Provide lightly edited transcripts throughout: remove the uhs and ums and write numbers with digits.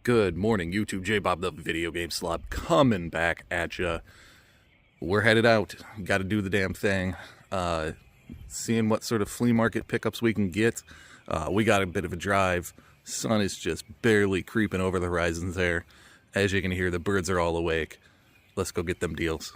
Good morning, YouTube. J Bob the Video Game Slob coming back at ya. We're headed out. Got to do the damn thing. Seeing what sort of flea market pickups we can get. We got a bit of a drive. Sun is just barely creeping over the horizons there. As you can hear, the birds are all awake. Let's go get them deals.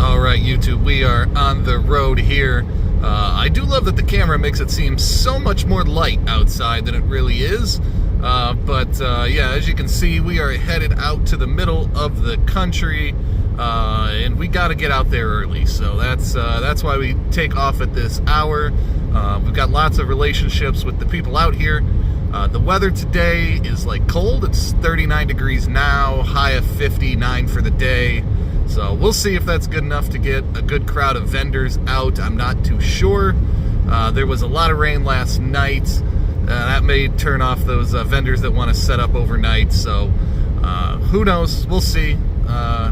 All right, YouTube, we are on the road here. I do love that the camera makes it seem so much more light outside than it really is. Yeah, as you can see, we are headed out to the middle of the country, and we got to get out there early. So that's why we take off at this hour. We've got lots of relationships with the people out here. The weather today is like cold. It's 39 degrees now, high of 59 for the day. So we'll see if that's good enough to get a good crowd of vendors out. I'm not too sure. There was a lot of rain last night. That may turn off those vendors that want to set up overnight. So who knows? We'll see.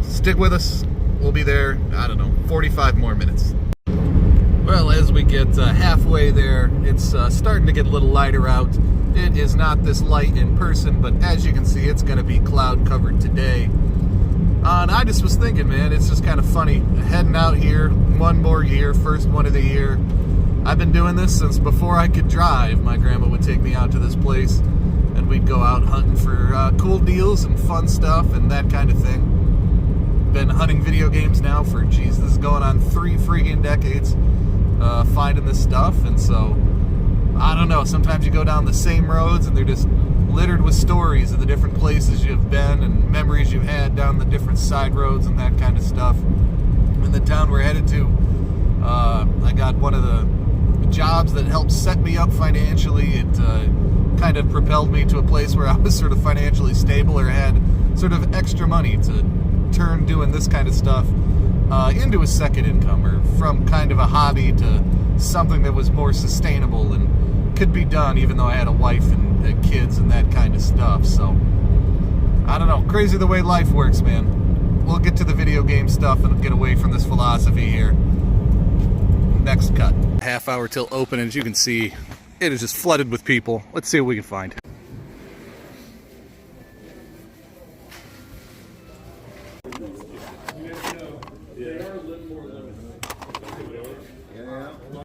Stick with us. We'll be there, I don't know, 45 more minutes. Well, as we get halfway there, it's starting to get a little lighter out. It is not this light in person, but as you can see, it's going to be cloud covered today. And I just was thinking, man, it's just kind of funny. Heading out here, one more year, first one of the year. I've been doing this since before I could drive. My grandma would take me out to this place, and we'd go out hunting for cool deals and fun stuff and that kind of thing. Been hunting video games now for, geez, this is going on 3 freaking decades, finding this stuff. And so, I don't know, sometimes you go down the same roads and they're just littered with stories of the different places you've been and memories you've had down the different side roads and that kind of stuff. In the town we're headed to, I got one of the jobs that helped set me up financially. It kind of propelled me to a place where I was sort of financially stable or had sort of extra money to turn doing this kind of stuff into a second income, or from kind of a hobby to something that was more sustainable and could be done even though I had a wife and kids and that kind of stuff. So I don't know, crazy the way life works, man. We'll get to the video game stuff and get away from this philosophy here. Next cut. Half hour till open, and as you can see, it is just flooded with people. Let's see what we can find.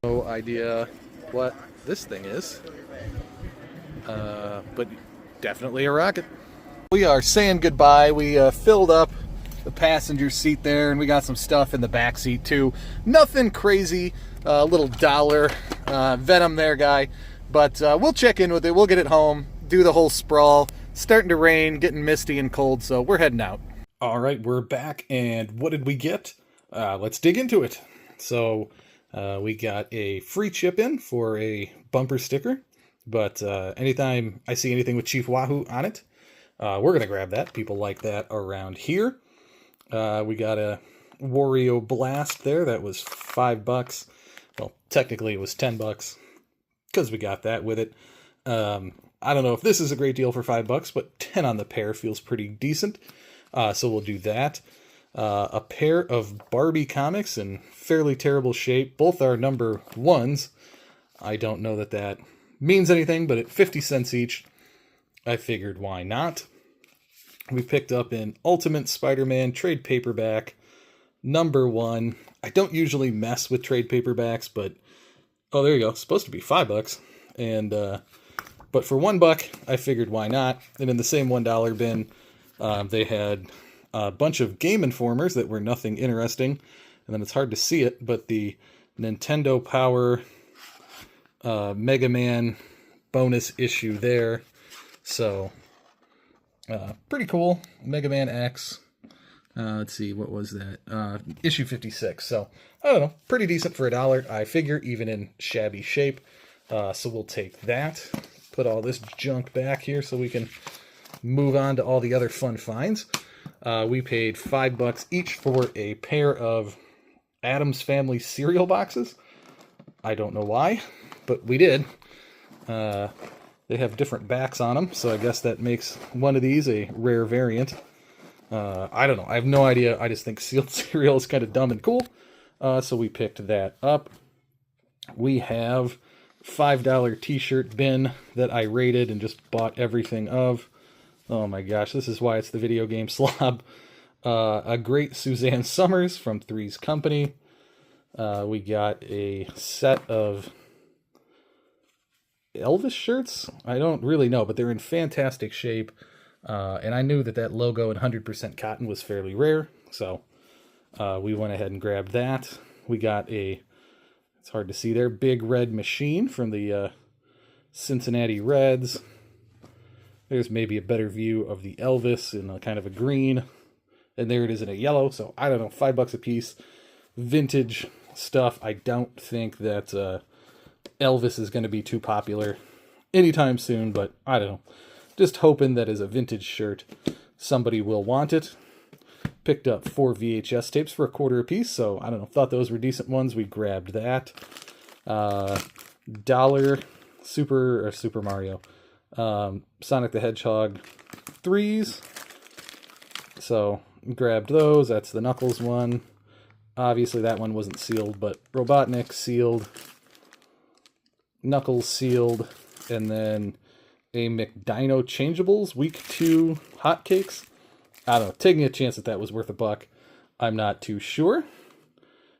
No idea what this thing is, but definitely a rocket. We are saying goodbye. We filled up the passenger seat there, and we got some stuff in the back seat too. Nothing crazy, little dollar Venom there, guy, but we'll check in with it. We'll get it home, do the whole sprawl. Starting to rain, getting misty and cold, so we're heading out. All right, we're back, and what did we get? Let's dig into it. So we got a free chip in for a bumper sticker, but anytime I see anything with Chief Wahoo on it, we're going to grab that. People like that around here. We got a Wario Blast there. That was $5. Well, technically it was $10 because we got that with it. I don't know if this is a great deal for $5, but 10 on the pair feels pretty decent. So we'll do that. A pair of Barbie comics in fairly terrible shape. Both are number 1s. I don't know that that means anything, but at 50 cents each, I figured why not. We picked up an Ultimate Spider-Man trade paperback, number 1. I don't usually mess with trade paperbacks, but oh, there you go. It's supposed to be $5, and but for $1, I figured why not. And in the same $1 bin, they had a bunch of Game Informers that were nothing interesting, and then it's hard to see it, but the Nintendo Power Mega Man bonus issue there. So pretty cool. Mega Man X. Let's see, what was that? Issue 56. So, I don't know, pretty decent for $1, I figure, even in shabby shape. So we'll take that. Put all this junk back here so we can move on to all the other fun finds. We paid $5 each for a pair of Addams Family cereal boxes. I don't know why, but we did. They have different backs on them, so I guess that makes one of these a rare variant. I don't know. I have no idea. I just think sealed cereal is kind of dumb and cool. So we picked that up. We have $5 t-shirt bin that I rated and just bought everything of. Oh my gosh, this is why it's the video game slob. A great Suzanne Summers from Three's Company. We got a set of Elvis shirts. I don't really know, but they're in fantastic shape. And I knew that that logo in 100% cotton was fairly rare, so we went ahead and grabbed that. We got a, it's hard to see there, Big Red Machine from the Cincinnati Reds. There's maybe a better view of the Elvis in a kind of a green. And there it is in a yellow, so I don't know, $5 a piece. Vintage stuff. I don't think that Elvis is going to be too popular anytime soon, but I don't know. Just hoping that as a vintage shirt, somebody will want it. Picked up 4 VHS tapes for $0.25 a piece, so I don't know. Thought those were decent ones. We grabbed that. Dollar Super Mario. Sonic the Hedgehog 3s. So grabbed those. That's the Knuckles one. Obviously that one wasn't sealed, but Robotnik sealed. Knuckles sealed. And then a McDino Changeables Week 2 hotcakes. I don't know. Taking a chance that was worth $1. I'm not too sure.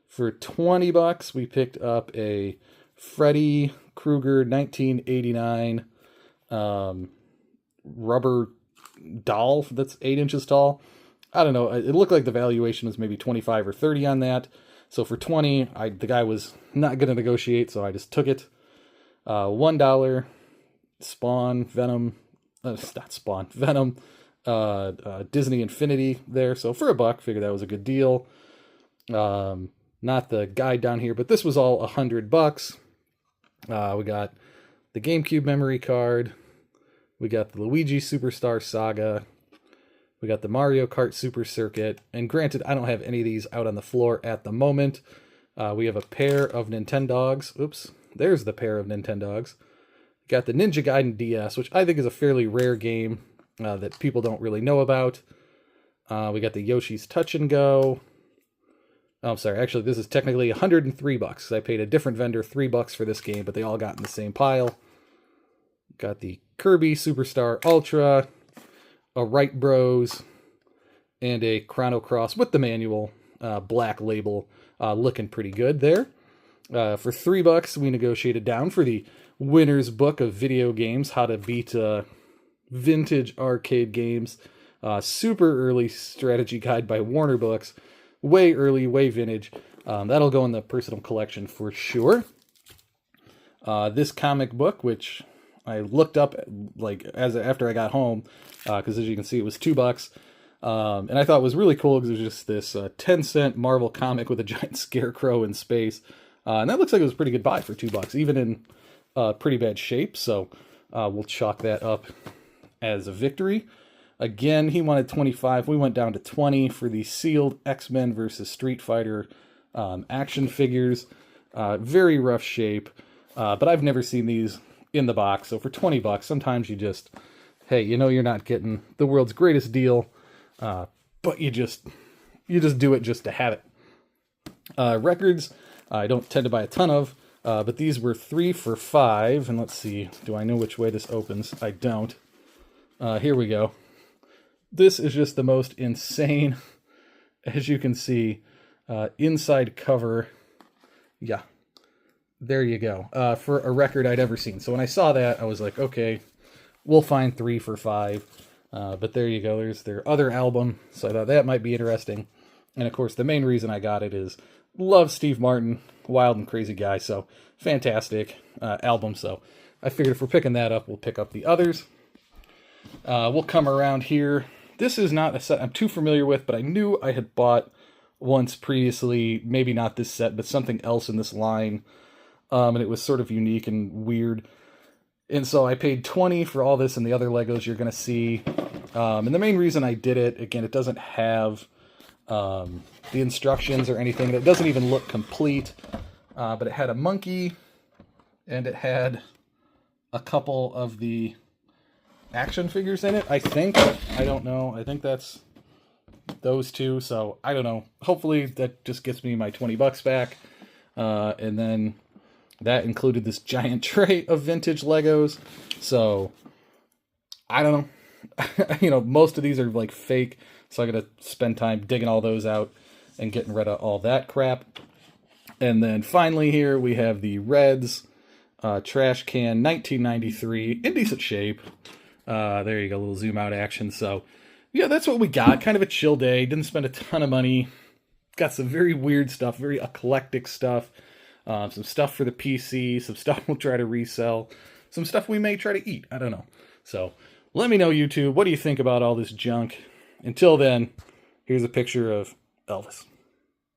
For $20, we picked up a Freddy Krueger 1989 rubber doll that's 8 inches tall. I don't know. It looked like the valuation was maybe 25 or 30 on that. So for 20, the guy was not going to negotiate, so I just took it. $1 Spawn, Venom, not Spawn, Venom, Disney Infinity there. So for $1, figured that was a good deal. Not the guide down here, but this was all $100. We got the GameCube memory card. We got the Luigi Superstar Saga. We got the Mario Kart Super Circuit. And granted, I don't have any of these out on the floor at the moment. We have a pair of Nintendogs. Oops, there's the pair of Nintendogs. Got the Ninja Gaiden DS, which I think is a fairly rare game that people don't really know about. We got the Yoshi's Touch and Go. Oh, I'm sorry. Actually, this is technically $103. I paid a different vendor $3 for this game, but they all got in the same pile. Got the Kirby Superstar Ultra, a Wright Bros, and a Chrono Cross with the manual, black label, looking pretty good there. For $3, we negotiated down for the Winner's Book of Video Games, How to Beat Vintage Arcade Games. Super early strategy guide by Warner Books. Way early, way vintage. That'll go in the personal collection for sure. This comic book, which I looked up after I got home, because as you can see, it was $2. And I thought it was really cool because it was just this 10-cent Marvel comic with a giant scarecrow in space. And that looks like it was a pretty good buy for $2, even in pretty bad shape. So we'll chalk that up as a victory. Again, he wanted 25. We went down to 20 for the sealed X-Men versus Street Fighter action figures. Very rough shape, but I've never seen these in the box. So for $20, sometimes you just, hey, you know you're not getting the world's greatest deal, but you just do it just to have it. Records, I don't tend to buy a ton of, but these were 3 for $5. And let's see, do I know which way this opens? I don't. Here we go. This is just the most insane, as you can see, inside cover. Yeah, there you go. For a record I'd ever seen. So when I saw that, I was like, okay, we'll find 3 for $5. But there you go. There's their other album. So I thought that might be interesting. And of course, the main reason I got it is love Steve Martin, wild and crazy guy. So fantastic album. So I figured if we're picking that up, we'll pick up the others. We'll come around here. This is not a set I'm too familiar with, but I knew I had bought once previously, maybe not this set, but something else in this line. And it was sort of unique and weird. And so I paid $20 for all this and the other Legos you're going to see. And the main reason I did it, again, it doesn't have the instructions or anything. It doesn't even look complete. But it had a monkey, and it had a couple of the action figures in it, I think. I don't know. I think that's those two. So I don't know. Hopefully that just gets me my $20 back. And then that included this giant tray of vintage Legos. So I don't know. you know, most of these are like fake, so I gotta spend time digging all those out and getting rid of all that crap. And then finally here we have the Reds trash can 1993 in decent shape. There you go, a little zoom out action. So yeah, that's what we got. Kind of a chill day. Didn't spend a ton of money. Got some very weird stuff, very eclectic stuff. Some stuff for the PC, some stuff we'll try to resell, some stuff we may try to eat. I don't know. So let me know, YouTube, what do you think about all this junk? Until then, here's a picture of Elvis.